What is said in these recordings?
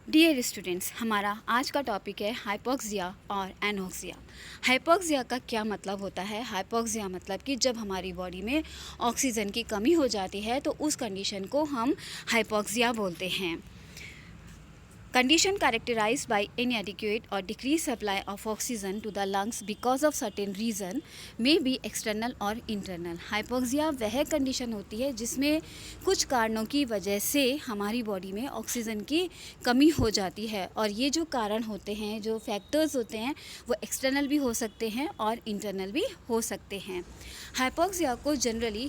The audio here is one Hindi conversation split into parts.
डियर स्टूडेंट्स, हमारा आज का टॉपिक है हाइपोक्सिया और एनोक्सिया। हाइपोक्सिया का क्या मतलब होता है? हाइपोक्सिया मतलब कि जब हमारी बॉडी में ऑक्सीजन की कमी हो जाती है तो उस कंडीशन को हम हाइपोक्सिया बोलते हैं। Condition characterized by inadequate or decreased supply of oxygen to the lungs because of certain reason may be external or internal. Hypoxia वह कंडीशन होती है जिसमें कुछ कारणों की वजह से हमारी बॉडी में ऑक्सीजन की कमी हो जाती है, और ये जो कारण होते हैं, जो फैक्टर्स होते हैं, वो एक्सटर्नल भी हो सकते हैं और इंटरनल भी हो सकते हैं। हाइपोक्सिया को जनरली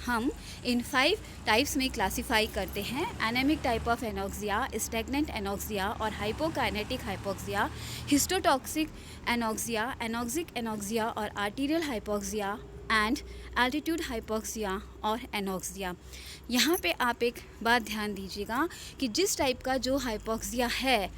हम इन 5 टाइप्स में क्लासीफाई करते हैं: anaemic type of anoxia, stagnant anoxia और hypokinetic hypoxia, हिस्टोटॉक्सिक anoxia, anoxic anoxia और arterial hypoxia and altitude hypoxia और एनोक्सिया। यहाँ पे आप एक बात ध्यान दीजिएगा कि जिस टाइप का जो हाइपोक्सिया है,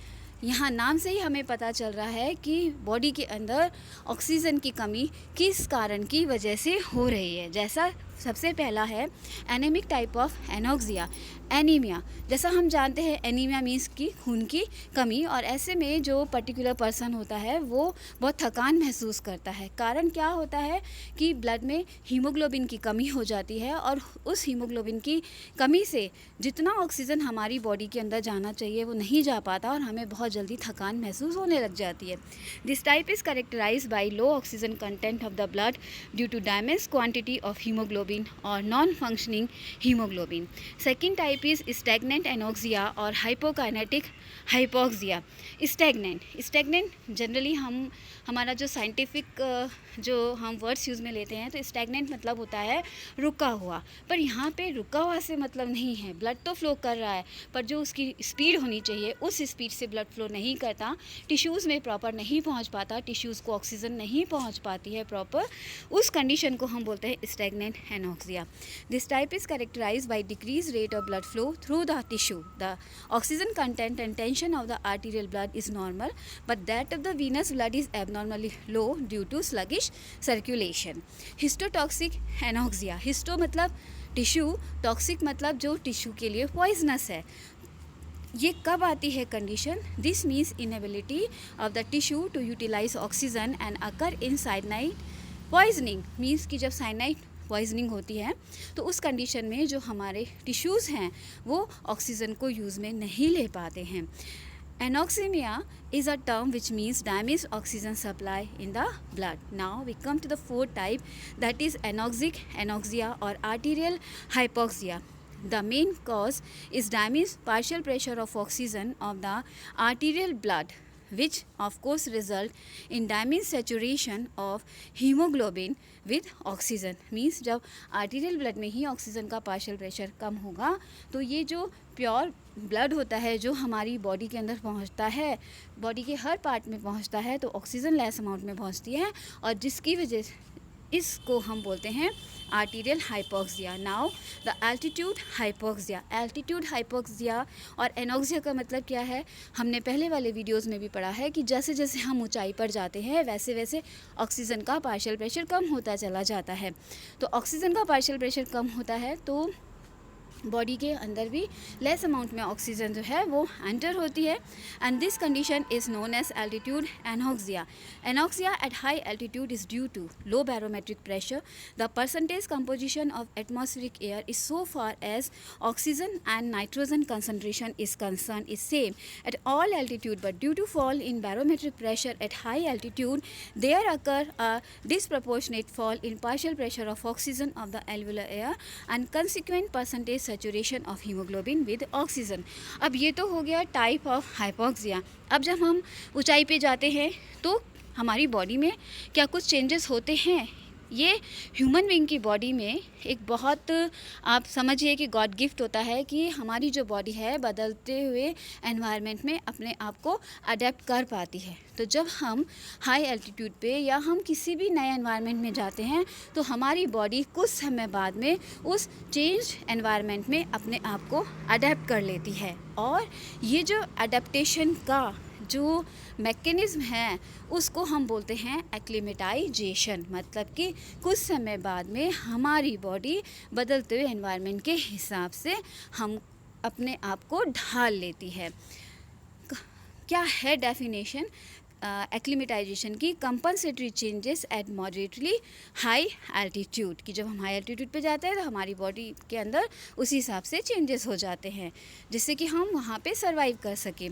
यहाँ नाम से ही हमें पता चल रहा है कि बॉडी के अंदर ऑक्सीजन की कमी किस कारण की वजह से हो रही है। जैसा सबसे पहला है anaemic type of anoxia, anaemia. जैसा हम जानते हैं, एनीमिया मीन्स की खून की कमी, और ऐसे में जो पर्टिकुलर पर्सन होता है वो बहुत थकान महसूस करता है। कारण क्या होता है कि ब्लड में हीमोग्लोबिन की कमी हो जाती है, और उस हीमोग्लोबिन की कमी से जितना ऑक्सीजन हमारी बॉडी के अंदर जाना चाहिए वो नहीं जा पाता, और हमें बहुत जल्दी थकान महसूस होने लग जाती है। This type is characterised by low oxygen content of the blood due to damage quantity of haemoglobin or non-functioning hemoglobin. Second type is stagnant anoxia or hypokinetic hypoxia. Stagnant generally हमारा जो साइंटिफिक जो हम वर्ड्स यूज़ में लेते हैं, तो स्टैगनेंट मतलब होता है रुका हुआ। पर यहाँ पे रुका हुआ से मतलब नहीं है, ब्लड तो फ्लो कर रहा है, पर जो उसकी स्पीड होनी चाहिए उस स्पीड से ब्लड फ्लो नहीं करता, टिश्यूज़ में प्रॉपर नहीं पहुँच पाता, टिश्यूज़ को ऑक्सीजन नहीं पहुँच पाती है प्रॉपर, उस कंडीशन को हम बोलते हैं stagnant anoxia. This type is characterized by decreased rate of blood flow through the tissue. The oxygen content and tension of the arterial blood is normal, but that of the venous blood is abnormally low due to sluggish circulation. Histotoxic anoxia. Histo मतलब टिश्यू, टॉक्सिक मतलब जो टिश्यू के लिए पॉइजनस है। ये कब आती है condition? This means inability of the tissue to utilise oxygen and occur in cyanide poisoning. Means कि जब साइनाइड पॉइजनिंग होती है तो उस कंडीशन में जो हमारे टिश्यूज़ हैं वो ऑक्सीजन को यूज़ में नहीं ले पाते हैं। Anoxemia is a term which means damaged oxygen supply in the blood. Now we come to the fourth type, that is anoxic anoxia or arterial hypoxia. The main cause is damaged partial pressure of oxygen of the arterial blood, which of course result in damaged saturation of hemoglobin with oxygen. Means जब आर्टीरियल ब्लड में ही ऑक्सीजन का पार्शियल प्रेशर कम होगा तो ये जो प्योर ब्लड होता है जो हमारी बॉडी के अंदर पहुंचता है, बॉडी के हर पार्ट में पहुंचता है, तो ऑक्सीजन लेस अमाउंट में पहुंचती है, और जिसकी वजह इसको हम बोलते हैं arterial hypoxia. Now the altitude hypoxia. Altitude hypoxia और एनोक्सिया का मतलब क्या है? हमने पहले वाले वीडियोस में भी पढ़ा है कि जैसे जैसे हम ऊंचाई पर जाते हैं वैसे वैसे ऑक्सीजन का पार्शियल प्रेशर कम होता चला जाता है. तो ऑक्सीजन का पार्शियल प्रेशर कम होता है तो बॉडी के अंदर भी लेस अमाउंट में ऑक्सीजन जो है वो एंटर होती है, and this condition is known as altitude anoxia. Anoxia at high altitude is due to low barometric pressure. The percentage composition of atmospheric air is so far as oxygen and nitrogen concentration is concern is same at all altitude, but due to fall in barometric pressure at high altitude there occur a disproportionate fall in partial pressure of oxygen of the alveolar air and consequent percentage saturation of hemoglobin with oxygen. अब ये तो हो गया टाइप ऑफ हाइपोक्सिया. अब जब हम ऊंचाई पे जाते हैं तो हमारी बॉडी में क्या कुछ चेंजेस होते हैं? ये ह्यूमन बीइंग की बॉडी में एक बहुत, आप समझिए कि गॉड गिफ्ट होता है कि हमारी जो बॉडी है बदलते हुए एनवायरनमेंट में अपने आप को अडेप्ट कर पाती है. तो जब हम हाई एल्टीट्यूड पे या हम किसी भी नए एनवायरनमेंट में जाते हैं तो हमारी बॉडी कुछ समय बाद में उस चेंज एनवायरनमेंट में अपने आप को अडेप्ट कर लेती है, और ये जो अडेप्टेशन का जो मैकेनिज़्म है उसको हम बोलते हैं एक्लिमेटाइजेशन. मतलब कि कुछ समय बाद में हमारी बॉडी बदलते हुए एनवायरनमेंट के हिसाब से हम अपने आप को ढाल लेती है. क्या है डेफिनेशन एक्लिमेटाइजेशन की? Compensatory changes at moderately high altitude, कि जब हम हाई एल्टीट्यूड पे जाते हैं तो हमारी बॉडी के अंदर उसी हिसाब से चेंजेस हो जाते हैं जिससे कि हम वहाँ पे सर्वाइव कर सकें.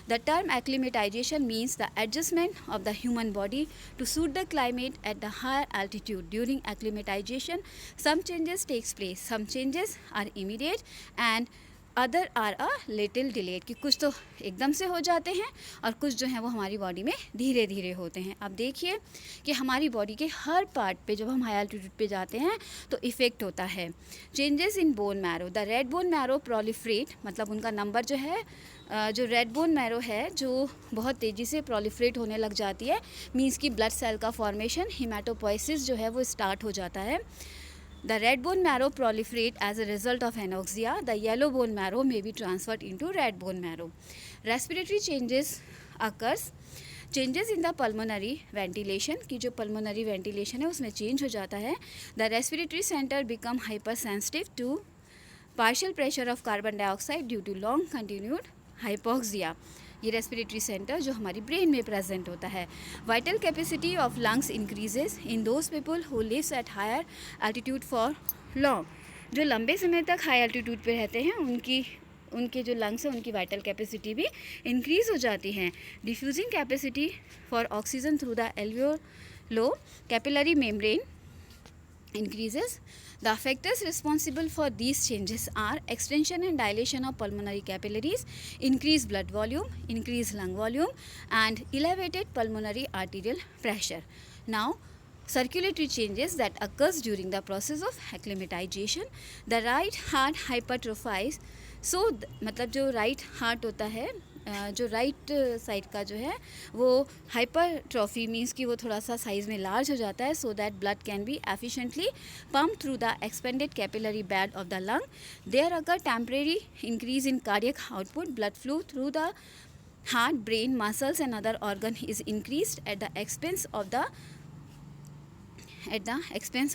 The term acclimatisation means the adjustment of the human body to suit the climate at the higher altitude. During acclimatisation some changes takes place. Some changes are immediate and other are a little delayed, कि कुछ तो एकदम से हो जाते हैं और कुछ जो हैं वो हमारी बॉडी में धीरे धीरे होते हैं. अब देखिए कि हमारी बॉडी के हर पार्ट पे जब हम हाई एल्टीट्यूड पे जाते हैं तो इफ़ेक्ट होता है. Changes in bone marrow. The red bone marrow proliferate, मतलब उनका नंबर जो है जो रेड बोन मैरो है जो बहुत तेज़ी से प्रोलिफरेट होने लग जाती है. मीन्स कि ब्लड सेल का फॉर्मेशन, हिमेटोपोइसिस जो है वो स्टार्ट हो जाता है. The red bone marrow proliferate as a result of anoxia. The yellow bone marrow may be transferred into red bone marrow. Respiratory changes occurs. Changes in the pulmonary ventilation, कि जो pulmonary ventilation है उसमें change हो जाता है. The respiratory center become hypersensitive to partial pressure of carbon dioxide due to long continued hypoxia. ये रेस्पिरेटरी सेंटर जो हमारी ब्रेन में प्रेजेंट होता है. Vital capacity of lungs increases in those people who lives at higher altitude for long. जो लंबे समय तक हाई एल्टीट्यूड पे रहते हैं उनके जो लंग्स हैं उनकी वाइटल कैपेसिटी भी इंक्रीज हो जाती हैं. Diffusing capacity for oxygen through the alveolo capillary membrane increases. The factors responsible for these changes are extension and dilation of pulmonary capillaries, increased blood volume, increased lung volume, and elevated pulmonary arterial pressure. Now, circulatory changes that occurs during the process of acclimatization. The right heart hypertrophies. So मतलब जो right heart होता है, जो राइट साइड का जो है वो हाइपरट्रॉफी मीन्स कि वो थोड़ा सा साइज़ में लार्ज हो जाता है, so that blood can be efficiently pump through the expanded capillary bed of the lung. There are a temporary increase in cardiac output. Blood flow through the heart, brain, muscles and other organ is increased at the expense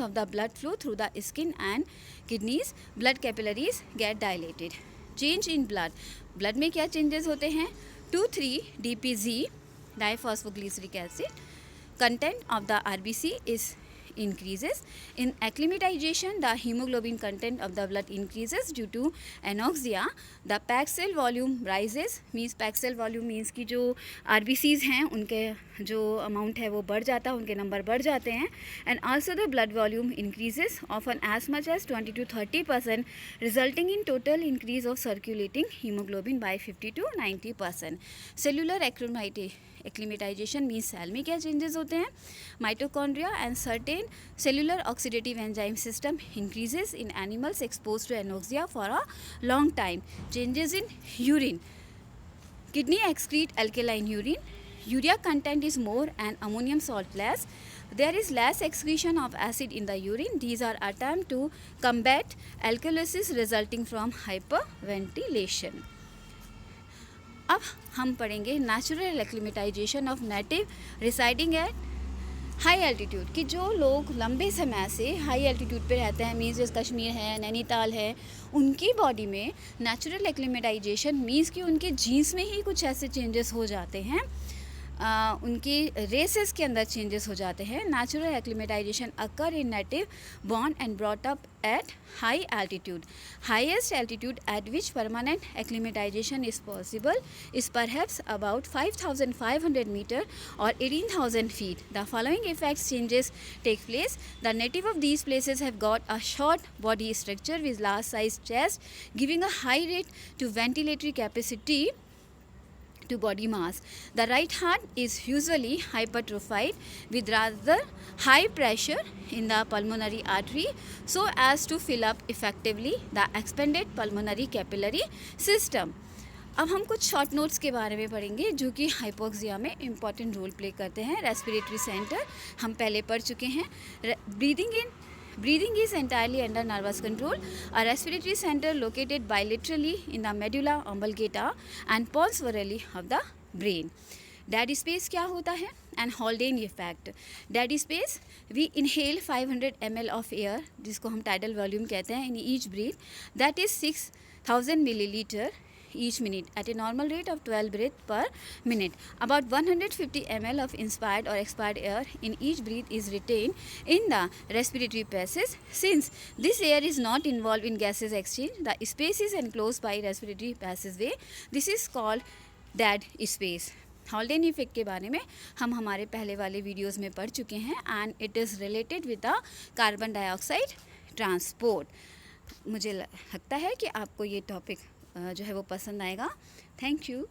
of the blood flow through the skin and kidneys. Blood capillaries get dilated. Change in blood. Blood में क्या चेंजेस होते हैं? 2,3 DPG diphosphoglyceric acid content of the RBC is increases. In acclimatization, the hemoglobin content of the blood increases due to anoxia. The packed cell volume rises. Means packed cell volume means कि जो RBCs हैं उनके जो अमाउंट है वो बढ़ जाता है, उनके नंबर बढ़ जाते हैं. And also the blood volume increases often as much as 20 to 30%, resulting in total increase of circulating hemoglobin by 50 to 90%. Cellular acclimatization means cell में क्या चेंजेस होते हैं? Mitochondria and certain cellular oxidative enzyme system increases in animals exposed to anoxia for a long time. Changes in urine. Kidney excrete alkaline urine. Urea content is more and ammonium salt less. There is less excretion of acid in the urine. These are attempts to combat alkalosis resulting from hyperventilation. अब हम पढ़ेंगे natural acclimatisation of native residing eight high altitude. कि जो लोग लंबे समय से हाई एल्टीट्यूड पे रहते हैं, मीन्स जैसे कश्मीर है, नैनीताल है, उनकी बॉडी में नेचुरल एक्लिमेटाइजेशन मीन्स कि उनके जीन्स में ही कुछ ऐसे चेंजेस हो जाते हैं, उनकी रेसेस के अंदर चेंजेस हो जाते हैं. Natural acclimatisation occur in native born and brought up at high altitude. Highest altitude at which permanent acclimatisation is possible is perhaps about 5,500 metre और 18,000 feet. The following effects changes take place. The native of these places have got a short body structure with large size chest, giving a high rate to ventilatory capacity to body mass. The right heart is usually hypertrophied with rather high pressure in the pulmonary artery so as to fill up effectively the expanded pulmonary capillary system. अब हम कुछ शॉर्ट नोट्स के बारे में पढ़ेंगे जो कि हाइपोक्सिया में इम्पॉर्टेंट रोल प्ले करते हैं. रेस्पिरेटरी सेंटर हम पहले पढ़ चुके हैं. Breathing is entirely under nervous control. A respiratory center located bilaterally in the medulla oblongata and pons varii of the brain. Dead space क्या होता है? And Haldane effect. Dead space, we inhale 500 ml of air, जिसको हम tidal volume कहते हैं, in each breath. That is 6,000 milliliter. each minute at a normal rate of 12 breaths per minute. About 150 ml of inspired or expired air in each breath is retained in the respiratory passages. Since this air is not involved in gases exchange, the space is enclosed by respiratory passageway. This is called dead space. Haldane effect के बारे में हम हमारे पहले वाले वीडियोस में पढ़ चुके हैं and it is related with the carbon dioxide transport. मुझे लगता है कि आपको ये टॉपिक जो है वो पसंद आएगा. Thank you.